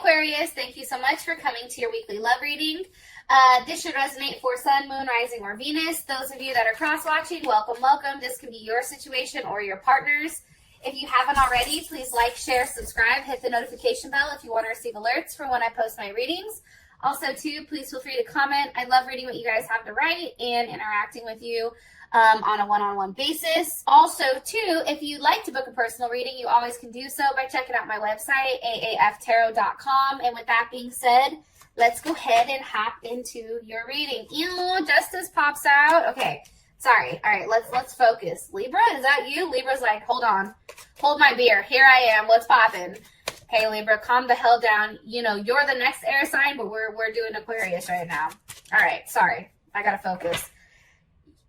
Aquarius, thank you so much for coming to your weekly love reading. This should resonate for Sun, Moon, Rising, or Venus. Those of you that are cross-watching, welcome, welcome. This could be your situation or your partner's. If you haven't already, please like, share, subscribe, hit the notification bell if you want to receive alerts for when I post my readings. Also, too, please feel free to comment. I love reading what you guys have to write and interacting with you on a one-on-one basis. Also, too, if you'd like to book a personal reading, you always can do so by checking out my website, aaftarot.com. And with that being said, let's go ahead and hop into your reading. Ew, Justice pops out. Okay, sorry. All right, let's focus. Libra, is that you? Libra's like, hold on. Hold my beer. Here I am. What's poppin'? Okay, Libra, calm the hell down. You know, you're the next air sign, but we're doing Aquarius right now. All right, sorry. I gotta focus.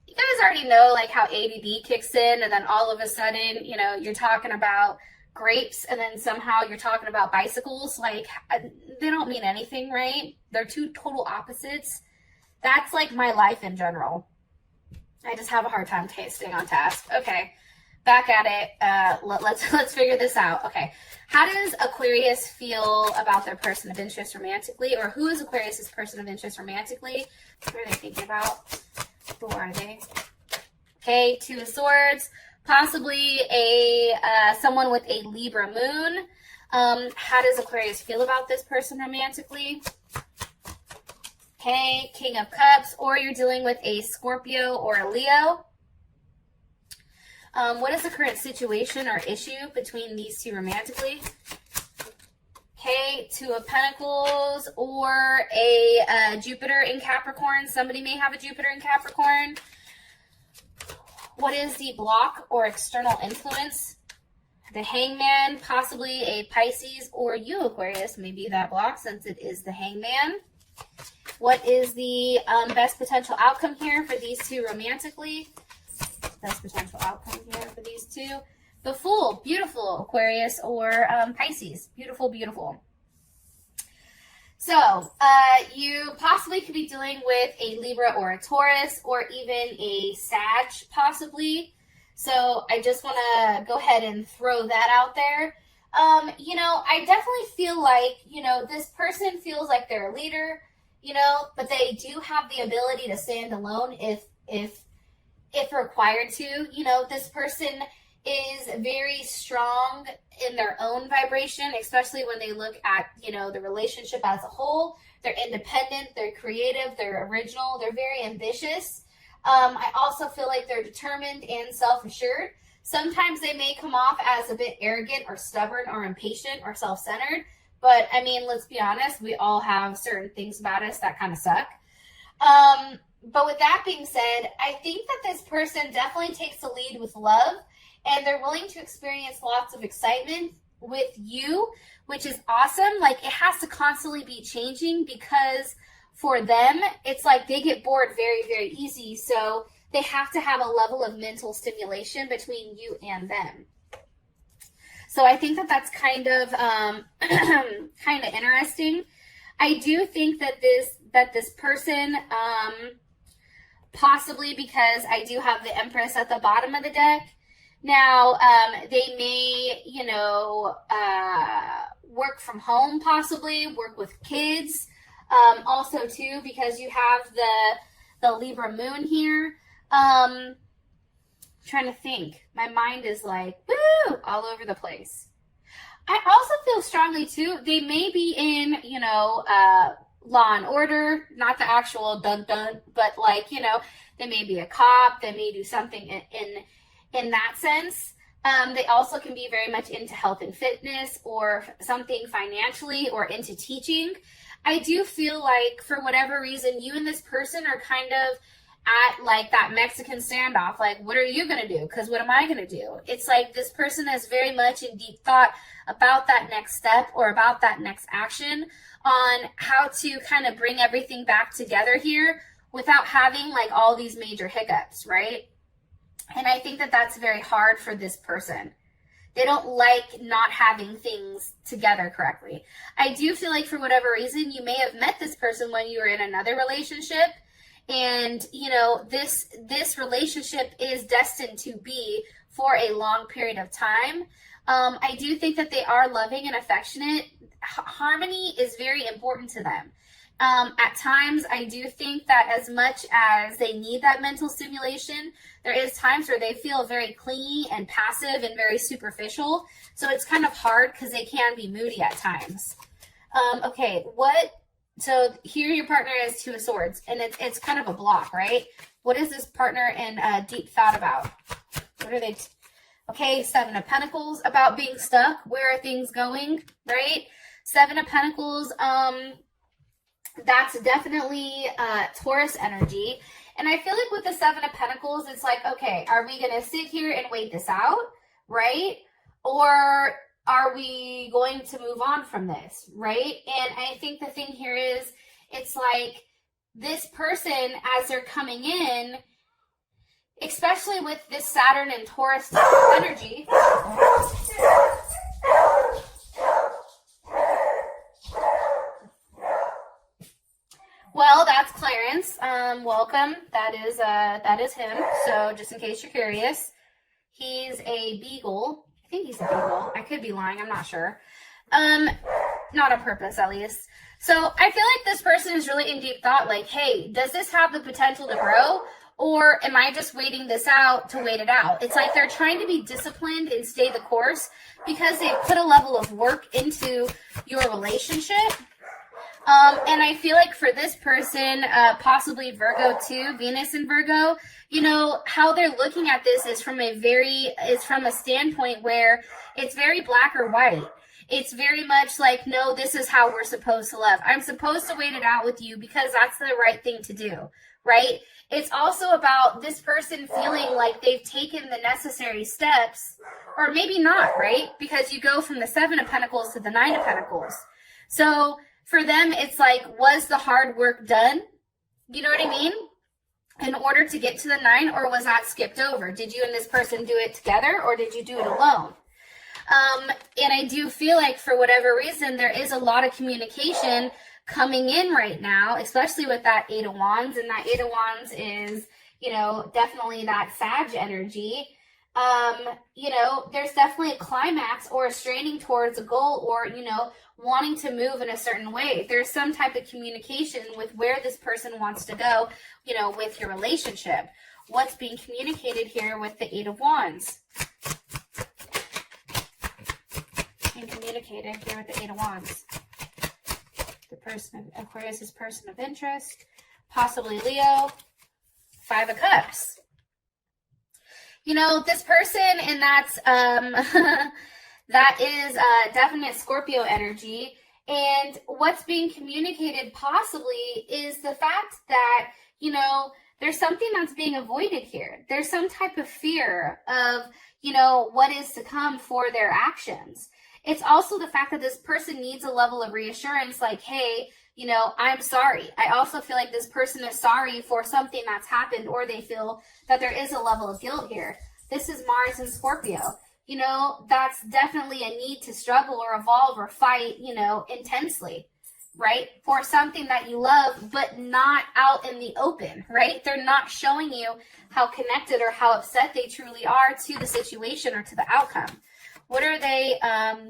You guys already know, like, how ADD kicks in, and then all of a sudden, you know, you're talking about grapes, and then somehow you're talking about bicycles. Like, they don't mean anything, right? They're two total opposites. That's, like, my life in general. I just have a hard time staying on task. Okay, back at it. Let's figure this out. Okay, how does Aquarius feel about their person of interest romantically, or who is Aquarius's person of interest romantically? What are they thinking about? Who are they? Okay, Two of Swords, possibly someone with a Libra moon. How does Aquarius feel about this person romantically? Okay, King of Cups, or you're dealing with a Scorpio or a Leo. What is the current situation or issue between these two romantically? Okay, Two of Pentacles, or a Jupiter in Capricorn. Somebody may have a Jupiter in Capricorn. What is the block or external influence? The Hangman, possibly a Pisces, or you, Aquarius, may be that block since it is the Hangman. What is the best potential outcome here for these two romantically? Best potential outcome here for these two. The Fool, beautiful, Aquarius or Pisces. Beautiful, beautiful. So, you possibly could be dealing with a Libra or a Taurus, or even a Sag, possibly. So, I just want to go ahead and throw that out there. You know, I definitely feel like, you know, this person feels like they're a leader, you know, but they do have the ability to stand alone if required to. You know, this person is very strong in their own vibration, especially when they look at, you know, the relationship as a whole. They're independent, they're creative, they're original, they're very ambitious. I also feel like they're determined and self-assured. Sometimes they may come off as a bit arrogant or stubborn or impatient or self-centered, but I mean, let's be honest, we all have certain things about us that kind of suck. But with that being said, I think that this person definitely takes the lead with love, and they're willing to experience lots of excitement with you, which is awesome. Like, it has to constantly be changing, because for them, it's like they get bored very, very easy. So they have to have a level of mental stimulation between you and them. So I think that that's kind of interesting. I do think that this person, possibly because I do have the Empress at the bottom of the deck. Now, they may, you know, work from home, possibly work with kids. Also, too, because you have the Libra moon here. Trying to think. My mind is like, woo, all over the place. I also feel strongly, too, they may be in, you know, Law and Order, not the actual dun-dun, but, like, you know, they may be a cop, they may do something in that sense. They also can be very much into health and fitness, or something financially, or into teaching. I do feel like, for whatever reason, you and this person are kind of at, like, that Mexican standoff. Like, what are you going to do? Because what am I going to do? It's like this person is very much in deep thought about that next step, or about that next action, on how to kind of bring everything back together here without having, like, all these major hiccups, right? And I think that that's very hard for this person. They don't like not having things together correctly. I do feel like, for whatever reason, you may have met this person when you were in another relationship, and, you know, this relationship is destined to be for a long period of time. I do think that they are loving and affectionate. Harmony is very important to them. At times, I do think that as much as they need that mental stimulation, there is times where they feel very clingy and passive and very superficial. So it's kind of hard because they can be moody at times. Okay, so here your partner is Two of Swords, and it's kind of a block, right? What is this partner in deep thought about? What are they? Okay, Seven of Pentacles, about being stuck. Where are things going, right? Seven of Pentacles, that's definitely Taurus energy. And I feel like with the Seven of Pentacles, it's like, okay, are we going to sit here and wait this out, right? Or are we going to move on from this, right? And I think the thing here is, it's like this person, as they're coming in, especially with this Saturn and Taurus energy, well, that's Clarence. Welcome. That is him. So just in case you're curious, he's a beagle. I think he's a beagle. I could be lying. I'm not sure. Not on purpose, at least. So I feel like this person is really in deep thought. Like, hey, does this have the potential to grow? Or am I just waiting this out to wait it out? It's like they're trying to be disciplined and stay the course because they've put a level of work into your relationship. And I feel like for this person, possibly Virgo too, Venus in Virgo, you know, how they're looking at this is from a standpoint where it's very black or white. It's very much like, no, this is how we're supposed to love. I'm supposed to wait it out with you because that's the right thing to do, right? It's also about this person feeling like they've taken the necessary steps, or maybe not, right? Because you go from the Seven of Pentacles to the Nine of Pentacles. So for them, it's like, was the hard work done? You know what I mean? In order to get to the Nine, or was that skipped over? Did you and this person do it together, or did you do it alone? And I do feel like for whatever reason, there is a lot of communication coming in right now, especially with that Eight of Wands. And that Eight of Wands is, you know, definitely that Sag energy. You know, there's definitely a climax or a straining towards a goal, or, you know, wanting to move in a certain way. There's some type of communication with where this person wants to go, you know, with your relationship. What's being communicated here with the Eight of Wands? Being communicated here with the Eight of Wands. The person of Aquarius is person of interest, possibly Leo. Five of Cups. You know, this person, and that's that is definite Scorpio energy. And what's being communicated possibly is the fact that, you know, there's something that's being avoided here. There's some type of fear of, you know, what is to come for their actions. It's also the fact that this person needs a level of reassurance, like, hey, you know, I'm sorry. I also feel like this person is sorry for something that's happened, or they feel that there is a level of guilt here. This is Mars and Scorpio. You know, that's definitely a need to struggle or evolve or fight, you know, intensely, right? For something that you love, but not out in the open, right? They're not showing you how connected or how upset they truly are to the situation or to the outcome. What are they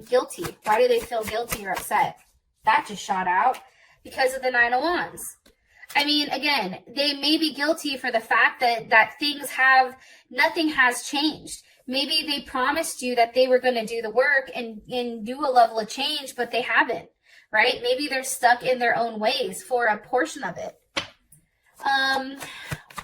guilty? Why do they feel guilty or upset? That just shot out because of the Nine of Wands. I mean, again, they may be guilty for the fact that nothing has changed. Maybe they promised you that they were going to do the work and do a level of change, but they haven't, right? Maybe they're stuck in their own ways for a portion of it.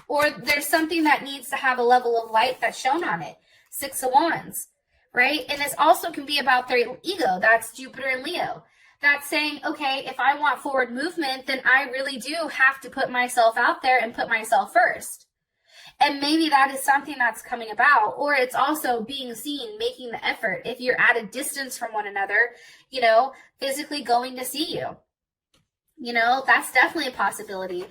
Or there's something that needs to have a level of light that's shown on it. Six of Wands, right? And this also can be about their ego. That's Jupiter and Leo. That's saying, okay, if I want forward movement, then I really do have to put myself out there and put myself first. And maybe that is something that's coming about. Or it's also being seen, making the effort. If you're at a distance from one another, you know, physically going to see you. You know, that's definitely a possibility.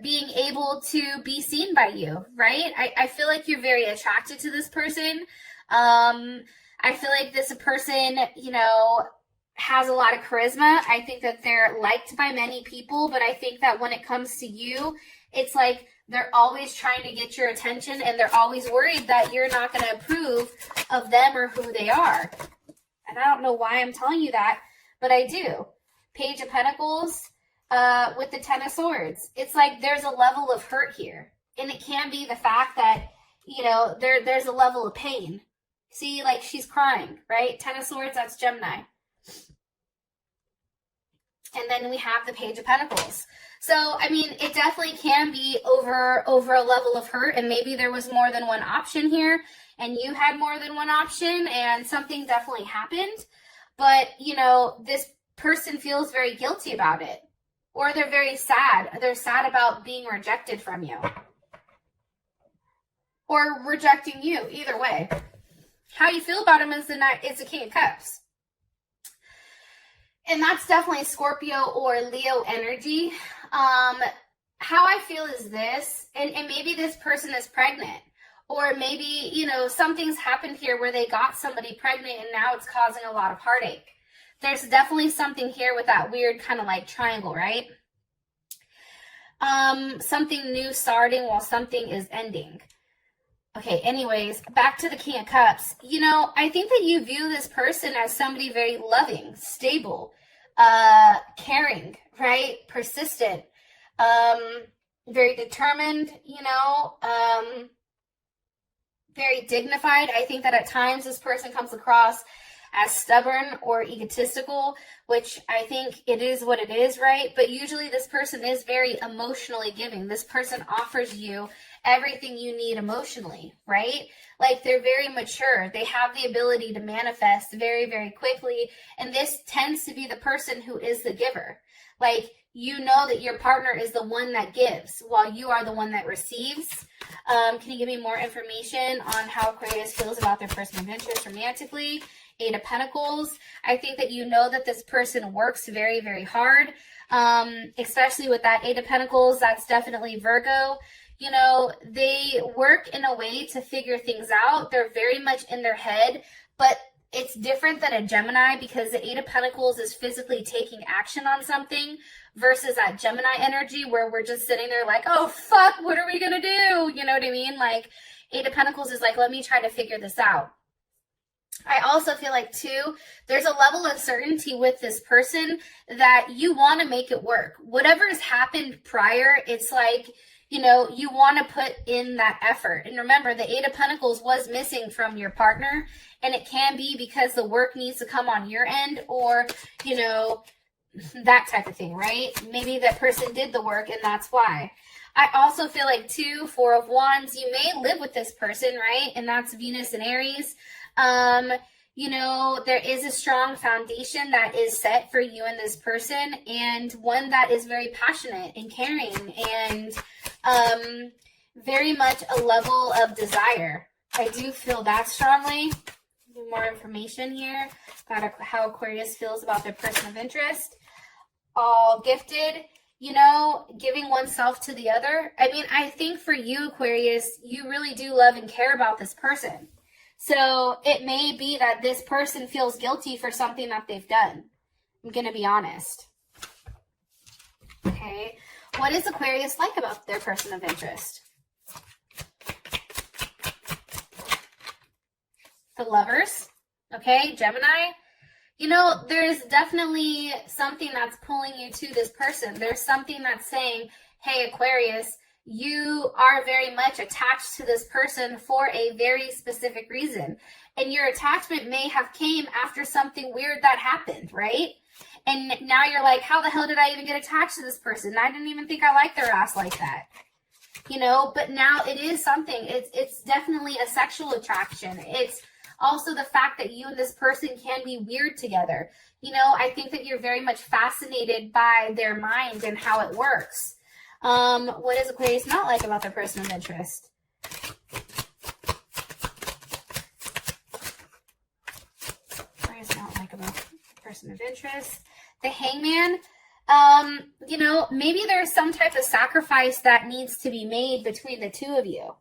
Being able to be seen by you, right? I feel like you're very attracted to this person. I feel like this person, you know, has a lot of charisma. I think that they're liked by many people, but I think that when it comes to you, It's like they're always trying to get your attention, and they're always worried that you're not going to approve of them or who they are. And I don't know why I'm telling you that, but I do. Page of Pentacles with the Ten of Swords. It's like there's a level of hurt here. And it can be the fact that, you know, there's a level of pain. See, like she's crying, right? Ten of Swords, that's Gemini. And then we have the Page of Pentacles. So, I mean, it definitely can be over a level of hurt, and maybe there was more than one option here, and you had more than one option, and something definitely happened. But, you know, this person feels very guilty about it, or they're very sad. They're sad about being rejected from you, or rejecting you, either way. How you feel about them is the King of Cups. And that's definitely Scorpio or Leo energy. How I feel is this, and maybe this person is pregnant, or maybe, you know, something's happened here where they got somebody pregnant and now it's causing a lot of heartache. There's definitely something here with that weird kind of like triangle, right? Something new starting while something is ending. Okay, anyways, back to the King of Cups. You know, I think that you view this person as somebody very loving, stable, caring, right? Persistent, very determined, you know, very dignified. I think that at times this person comes across as stubborn or egotistical, which I think it is what it is, right? But usually this person is very emotionally giving. This person offers you everything you need emotionally, right? Like they're very mature. They have the ability to manifest very, very quickly. And this tends to be the person who is the giver. Like, you know that your partner is the one that gives while you are the one that receives. Can you give me more information on how Aquarius feels about their person of interest romantically? Eight of Pentacles. I think that you know that this person works very, very hard, especially with that Eight of Pentacles. That's definitely Virgo. You know, they work in a way to figure things out. They're very much in their head, but it's different than a Gemini because the Eight of Pentacles is physically taking action on something versus that Gemini energy where we're just sitting there like, oh, fuck, what are we going to do? You know what I mean? Like, Eight of Pentacles is like, let me try to figure this out. I also feel like, too, there's a level of certainty with this person that you want to make it work. Whatever has happened prior, it's like, you know, you want to put in that effort. And remember, the Eight of Pentacles was missing from your partner, and it can be because the work needs to come on your end or, you know, that type of thing, right? Maybe that person did the work and that's why. I also feel like, too, Four of Wands, you may live with this person, right? And that's Venus and Aries. You know, there is a strong foundation that is set for you and this person, and one that is very passionate and caring and very much a level of desire. I do feel that strongly. More information here about how Aquarius feels about their person of interest. All gifted, you know, giving oneself to the other. I mean, I think for you, Aquarius, you really do love and care about this person. So it may be that this person feels guilty for something that they've done. I'm going to be honest. Okay. What is Aquarius like about their person of interest? The Lovers. Okay. Gemini. You know, there's definitely something that's pulling you to this person. There's something that's saying, hey, Aquarius, you are very much attached to this person for a very specific reason. And your attachment may have came after something weird that happened, right? And now you're like, how the hell did I even get attached to this person? I didn't even think I liked their ass like that. You know, but now it is something. It's definitely a sexual attraction. It's also the fact that you and this person can be weird together. You know, I think that you're very much fascinated by their mind and how it works. What is Aquarius not like about their person of interest? Aquarius not like about the person of interest. The Hangman. You know, maybe there's some type of sacrifice that needs to be made between the two of you,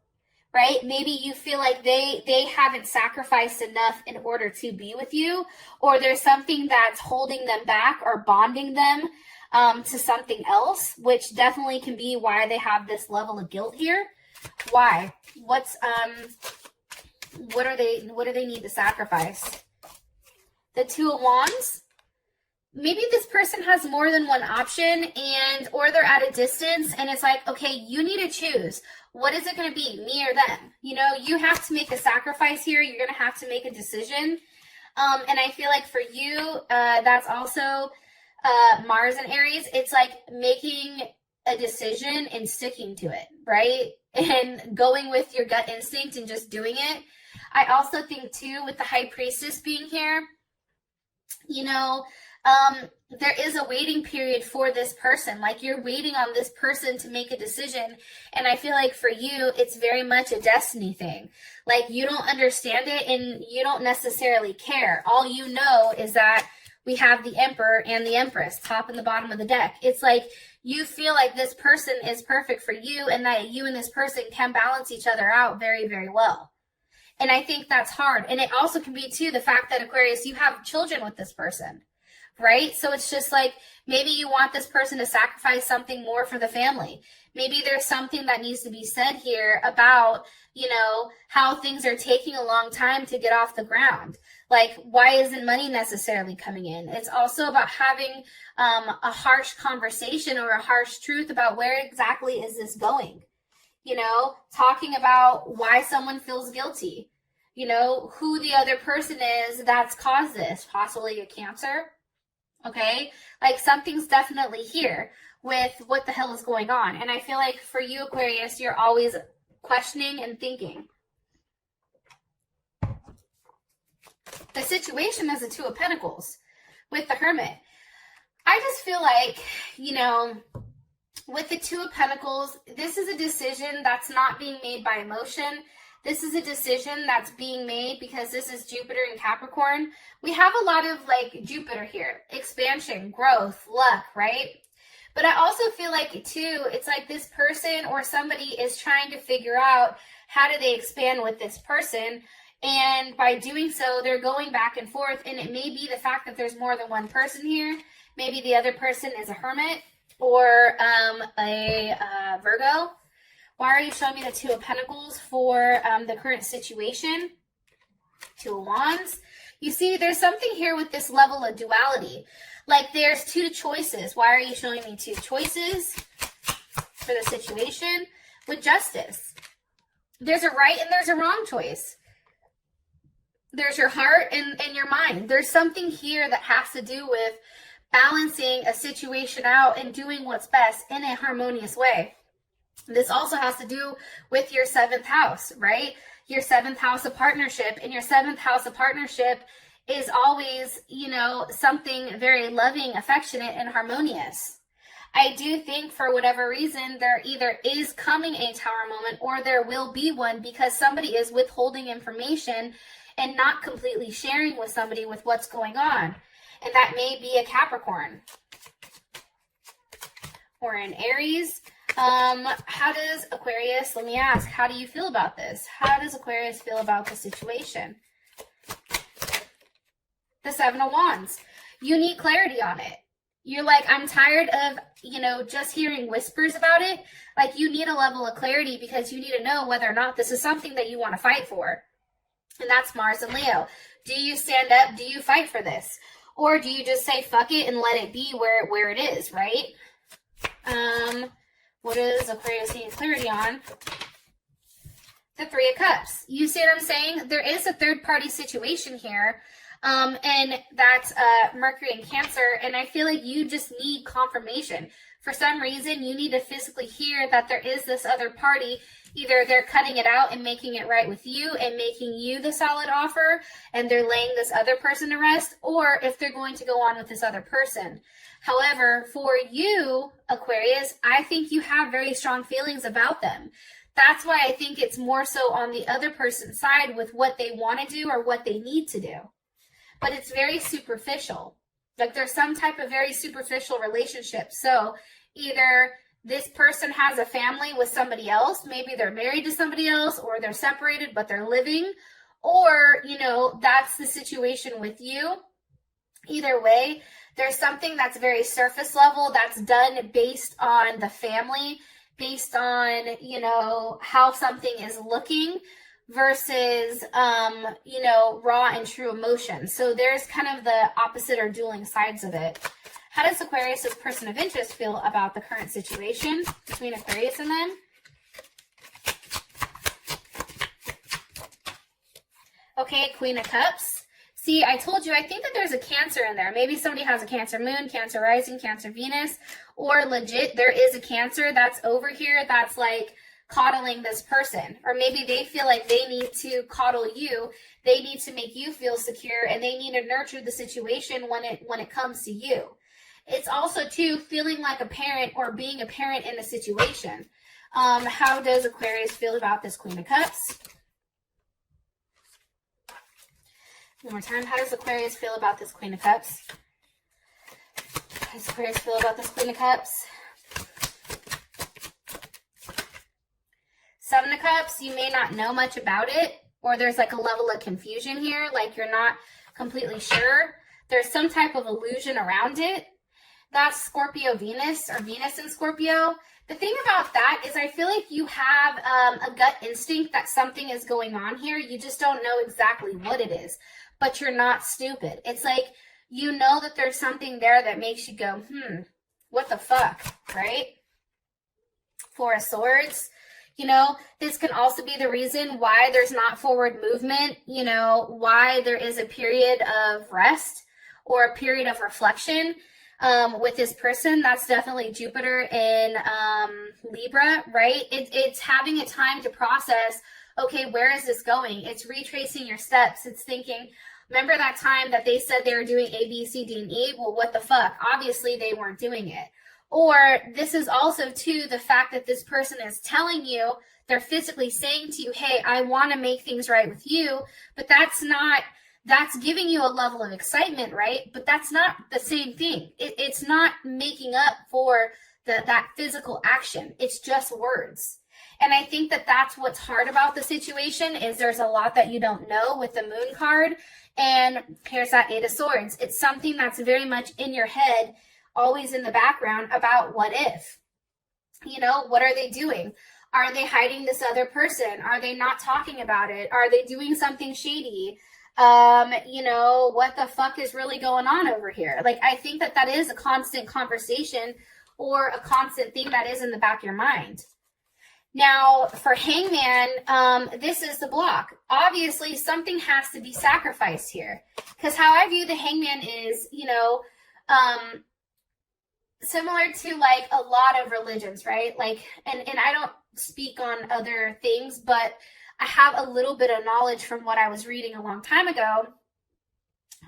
right? Maybe you feel like they haven't sacrificed enough in order to be with you, or there's something that's holding them back or bonding them. to something else, which definitely can be why they have this level of guilt here. Why? What do they need to sacrifice? The Two of Wands. Maybe this person has more than one option, or they're at a distance, and it's like, okay, you need to choose. What is it going to be, me or them? You know, you have to make a sacrifice here. You're going to have to make a decision. And I feel like for you, that's also Mars and Aries. It's like making a decision and sticking to it, right? And going with your gut instinct and just doing it. I also think too, with the High Priestess being here, you know, there is a waiting period for this person. Like, you're waiting on this person to make a decision. And I feel like for you, it's very much a destiny thing. Like, you don't understand it and you don't necessarily care. All you know is that we have the Emperor and the Empress, top and the bottom of the deck. It's like you feel like this person is perfect for you and that you and this person can balance each other out very, very well. And I think that's hard. And it also can be too the fact that, Aquarius, you have children with this person, right? So it's just like, maybe you want this person to sacrifice something more for the family. Maybe there's something that needs to be said here about, you know, how things are taking a long time to get off the ground. Like, why isn't money necessarily coming in? It's also about having a harsh conversation or a harsh truth about where exactly is this going. You know, talking about why someone feels guilty. You know, who the other person is that's caused this. Possibly a Cancer. Okay? Like, something's definitely here with what the hell is going on. And I feel like for you, Aquarius, you're always questioning and thinking. The situation is the Two of Pentacles with the Hermit. I just feel like, you know, with the Two of Pentacles, this is a decision that's not being made by emotion. This is a decision that's being made because this is Jupiter in Capricorn. We have a lot of like Jupiter here, expansion, growth, luck, right? But I also feel like too, it's like this person or somebody is trying to figure out how do they expand with this person. And by doing so, they're going back and forth. And it may be the fact that there's more than one person here. Maybe the other person is a hermit or a Virgo. Why are you showing me the Two of Pentacles for the current situation? Two of Wands. You see, there's something here with this level of duality. Like, there's two choices. Why are you showing me two choices for the situation? With Justice. There's a right and there's a wrong choice. There's your heart and your mind. There's something here that has to do with balancing a situation out and doing what's best in a harmonious way. This also has to do with your 7th house, right? Your 7th house of partnership. And your 7th house of partnership is always, you know, something very loving, affectionate, and harmonious. I do think for whatever reason, there either is coming a Tower moment or there will be one because somebody is withholding information and not completely sharing with somebody with what's going on. And that may be a Capricorn or an Aries. How does Aquarius, let me ask, how do you feel about this? How does Aquarius feel about the situation? The Seven of Wands. You need clarity on it. You're like, I'm tired of, you know, just hearing whispers about it. Like, you need a level of clarity because you need to know whether or not this is something that you want to fight for. And that's Mars and Leo. Do you stand up? Do you fight for this? Or do you just say, fuck it and let it be where it is, right? What does Aquarius need clarity on? The Three of Cups. You see what I'm saying? There is a third-party situation here. And that's Mercury and Cancer. And I feel like you just need confirmation. For some reason, you need to physically hear that there is this other party. Either they're cutting it out and making it right with you and making you the solid offer and they're laying this other person to rest, or if they're going to go on with this other person. However, for you, Aquarius, I think you have very strong feelings about them. That's why I think it's more so on the other person's side with what they want to do or what they need to do. But it's very superficial. Like, there's some type of very superficial relationship. So either this person has a family with somebody else, maybe they're married to somebody else, or they're separated but they're living, or, you know, that's the situation with you. Either way, there's something that's very surface level that's done based on the family, based on, you know, how something is looking versus, you know, raw and true emotion. So there's kind of the opposite or dueling sides of it. How does Aquarius' person of interest feel about the current situation between Aquarius and them? Okay, Queen of Cups. See, I told you, I think that there's a Cancer in there. Maybe somebody has a Cancer moon, Cancer rising, Cancer Venus, or legit there is a Cancer that's over here that's like coddling this person. Or maybe they feel like they need to coddle you. They need to make you feel secure, and they need to nurture the situation when it comes to you. It's also, too, feeling like a parent or being a parent in a situation. How does Aquarius feel about this Queen of Cups? One more time. How does Aquarius feel about this Queen of Cups? How does Aquarius feel about this Queen of Cups? Seven of Cups, you may not know much about it, or there's like a level of confusion here, like you're not completely sure. There's some type of illusion around it. That's Scorpio Venus, or Venus in Scorpio. The thing about that is I feel like you have a gut instinct that something is going on here. You just don't know exactly what it is, but you're not stupid. It's like you know that there's something there that makes you go, what the fuck, right? Four of Swords. You know, this can also be the reason why there's not forward movement, you know, why there is a period of rest or a period of reflection. With this person, that's definitely Jupiter in Libra, right? It's having a time to process, okay, where is this going? It's retracing your steps. It's thinking, remember that time that they said they were doing A, B, C, D, and E? Well, what the fuck? Obviously, they weren't doing it. Or this is also, too, the fact that this person is telling you, they're physically saying to you, hey, I want to make things right with you, but that's giving you a level of excitement, right? But that's not the same thing. It's not making up for that physical action. It's just words. And I think that that's what's hard about the situation is there's a lot that you don't know with the Moon card. And here's that Eight of Swords. It's something that's very much in your head, always in the background about what if. You know, what are they doing? Are they hiding this other person? Are they not talking about it? Are they doing something shady? You know, what the fuck is really going on over here? Like, I think that that is a constant conversation or a constant thing that is in the back of your mind. Now, for Hangman, this is the block. Obviously, something has to be sacrificed here. Because how I view the Hangman is, you know, similar to, like, a lot of religions, right? Like, and I don't speak on other things, but I have a little bit of knowledge from what I was reading a long time ago.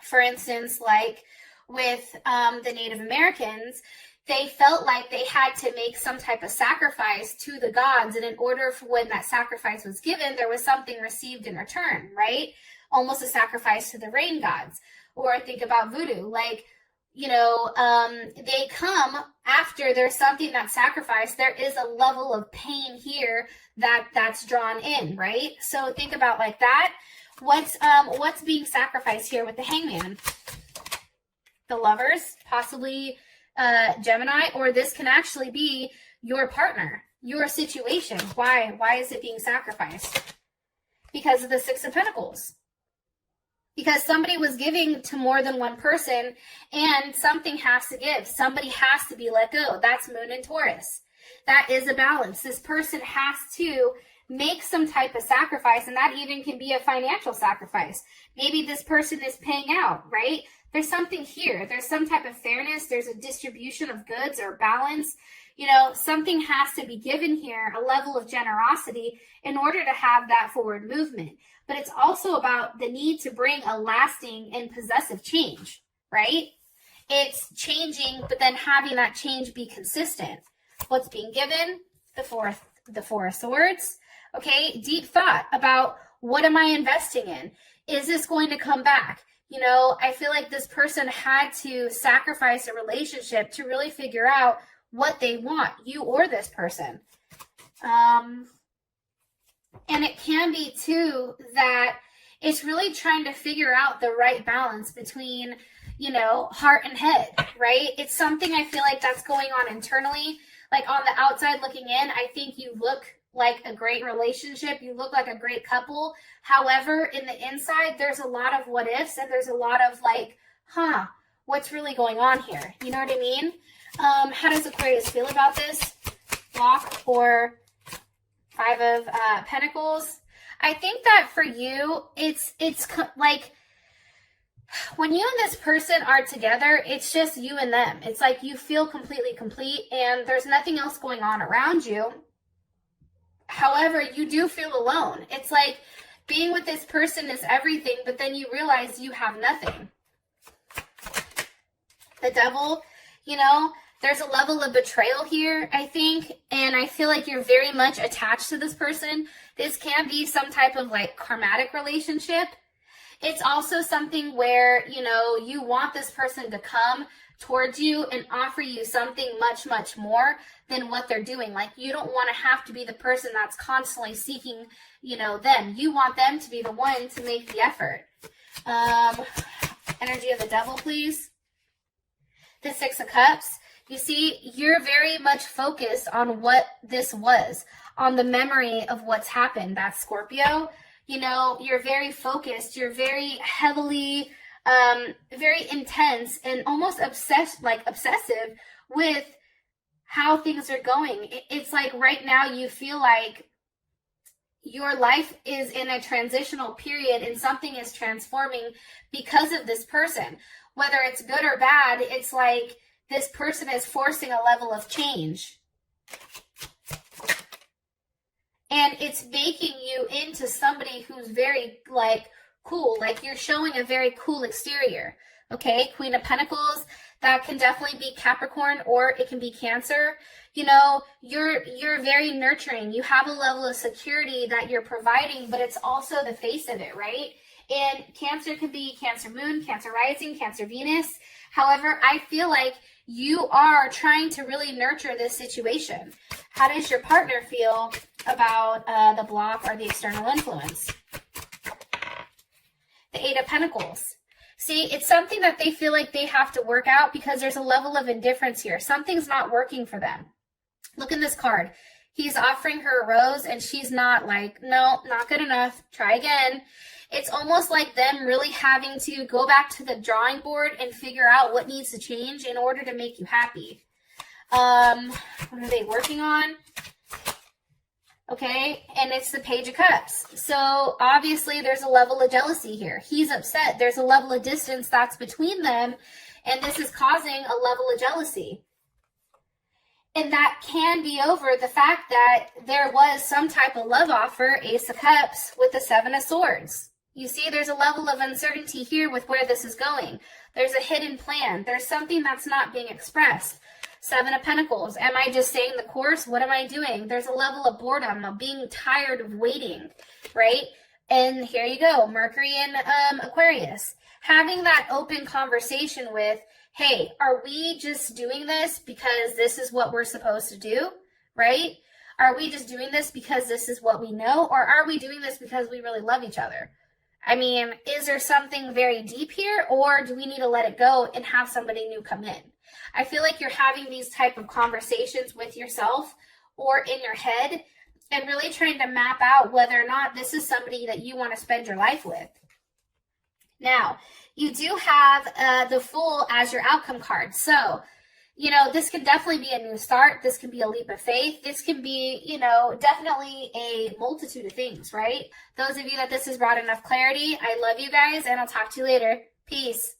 For instance, like with the Native Americans, they felt like they had to make some type of sacrifice to the gods. And in order for when that sacrifice was given, there was something received in return, right? Almost a sacrifice to the rain gods. Or think about voodoo, like, you know, they come after there's something that's sacrificed. There is a level of pain here that's drawn in, right? So think about like that. What's being sacrificed here with the Hangman? The Lovers, possibly Gemini, or this can actually be your partner, your situation. Why is it being sacrificed? Because of the Six of Pentacles. Because somebody was giving to more than one person, and something has to give. Somebody has to be let go. That's Moon and Taurus. That is a balance. This person has to make some type of sacrifice, and that even can be a financial sacrifice. Maybe this person is paying out, right? There's something here. There's some type of fairness. There's a distribution of goods or balance. You know, something has to be given here, a level of generosity in order to have that forward movement. But it's also about the need to bring a lasting and possessive change, right? It's changing, but then having that change be consistent. What's being given? The Four of Swords. Okay, deep thought about what am I investing in? Is this going to come back? You know, I feel like this person had to sacrifice a relationship to really figure out what they want, you or this person. And it can be, too, that it's really trying to figure out the right balance between, you know, heart and head, right? It's something I feel like that's going on internally. Like on the outside looking in, I think you look like a great relationship. You look like a great couple. However, in the inside, there's a lot of what ifs and there's a lot of like, what's really going on here? You know what I mean? How does Aquarius feel about this? Block or Five of Pentacles. I think that for you, it's like when you and this person are together, it's just you and them. It's like you feel completely complete and there's nothing else going on around you. However, you do feel alone. It's like being with this person is everything, but then you realize you have nothing. The Devil, you know, there's a level of betrayal here, I think, and I feel like you're very much attached to this person. This can be some type of like karmatic relationship. It's also something where, you know, you want this person to come towards you and offer you something much, much more than what they're doing. Like, you don't want to have to be the person that's constantly seeking, you know, them. You want them to be the one to make the effort. Energy of the Devil, please. The Six of Cups. You see, you're very much focused on what this was, on the memory of what's happened. That's Scorpio. You know, you're very focused. You're very heavily, very intense and almost obsessive with how things are going. It's like right now you feel like your life is in a transitional period and something is transforming because of this person. Whether it's good or bad, it's like this person is forcing a level of change. And it's making you into somebody who's very, like, cool. Like, you're showing a very cool exterior. Okay? Queen of Pentacles, that can definitely be Capricorn or it can be Cancer. You know, you're very nurturing. You have a level of security that you're providing, but it's also the face of it, right? And Cancer can be Cancer Moon, Cancer Rising, Cancer Venus. However, I feel like you are trying to really nurture this situation. How does your partner feel about the block or the external influence? The Eight of Pentacles. See, it's something that they feel like they have to work out because there's a level of indifference here. Something's not working for them. Look in this card. He's offering her a rose and she's not like, no, not good enough. Try again. It's almost like them really having to go back to the drawing board and figure out what needs to change in order to make you happy. What are they working on? Okay, and it's the Page of Cups. So obviously there's a level of jealousy here. He's upset. There's a level of distance that's between them, and this is causing a level of jealousy. And that can be over the fact that there was some type of love offer, Ace of Cups, with the Seven of Swords. You see, there's a level of uncertainty here with where this is going. There's a hidden plan. There's something that's not being expressed. Seven of Pentacles. Am I just staying the course? What am I doing? There's a level of boredom, of being tired of waiting, right? And here you go, Mercury and Aquarius. Having that open conversation with, hey, are we just doing this because this is what we're supposed to do, right? Are we just doing this because this is what we know? Or are we doing this because we really love each other? I mean, is there something very deep here, or do we need to let it go and have somebody new come in? I feel like you're having these type of conversations with yourself or in your head and really trying to map out whether or not this is somebody that you want to spend your life with. Now, you do have the Fool as your outcome card. So, you know, this can definitely be a new start. This can be a leap of faith. This can be, you know, definitely a multitude of things, right? Those of you that this has brought enough clarity, I love you guys, and I'll talk to you later. Peace.